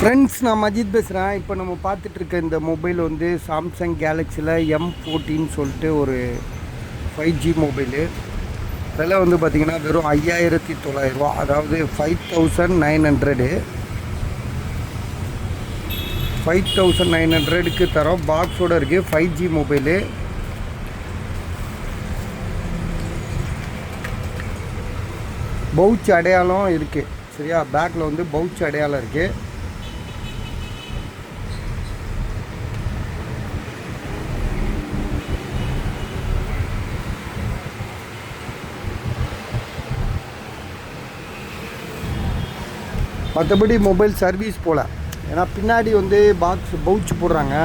Friends, நான் மஜித் பேசுகிறேன். இப்போ நம்ம பார்த்துட்ருக்க இந்த மொபைல் வந்து சாம்சங் கேலக்ஸியில் M14 சொல்லிட்டு ஒரு 5G மொபைலு. விலை வந்து பார்த்திங்கன்னா வெறும் 5900 ரூபா, அதாவது 5900. 5900க்கு தரோம். பாக்ஸோடு இருக்குது. 5G mobile. பவுச் அடையாளம் இருக்குது, சரியா? பேக்கில் வந்து பவுச் அடையாளம் இருக்குது. மற்றபடி மொபைல் சர்வீஸ் போல், ஏன்னா பின்னாடி வந்து பாக்ஸ் பவுச் போடுறாங்க.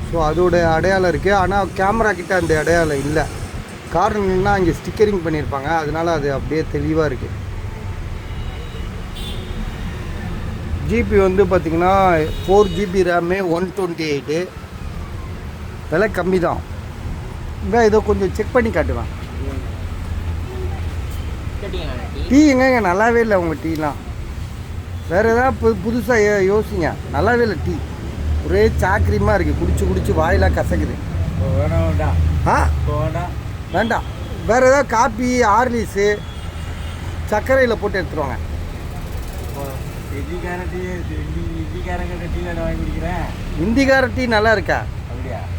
ஸோ அதோட அடையாளம் இருக்குது. ஆனால் கேமரா கிட்ட அந்த அடையாளம் இல்லை. காரணம் என்னன்னா அங்கே ஸ்டிக்கரிங் பண்ணியிருப்பாங்க, அதனால் அது அப்படியே தெளிவாக இருக்குது. ஜிபி வந்து பார்த்திங்கன்னா 4GB ரேமு, 128. விலை கம்மி தான். இங்கே ஏதோ கொஞ்சம் செக் பண்ணி காட்டுவேன். டீ எங்கங்க நல்லாவே இல்லை உங்கள் டீலாம். வேறு எதாவது புதுசாக யோசிங்க. நல்லாவே இல்லை டீ. ஒரே சாக்கிரமாக இருக்குது. குடிச்சு வாயிலாம் கசக்குது. ஆ வேண்டாம். வேறு ஏதாவது காப்பி, ஹார்லிக்ஸு சர்க்கரையில் போட்டு எடுத்துருவாங்க. இந்திக்கார டீ நல்லா இருக்கா?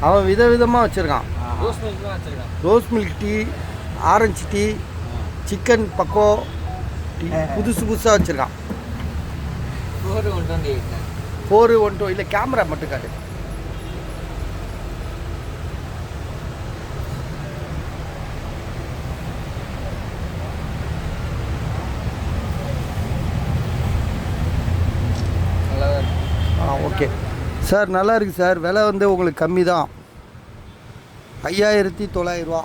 அவன் விதவிதமாக வச்சுருக்கான். Rose milk tea, orange tea, chicken பக்கோ டீ புதுசாக வச்சுருக்கான். 412 இல்லை, கேமரா மட்டும் காட்டு. ஓகே சார், நல்லா இருக்குது சார். விலை வந்து உங்களுக்கு கம்மி தான், 5900 ரூபா.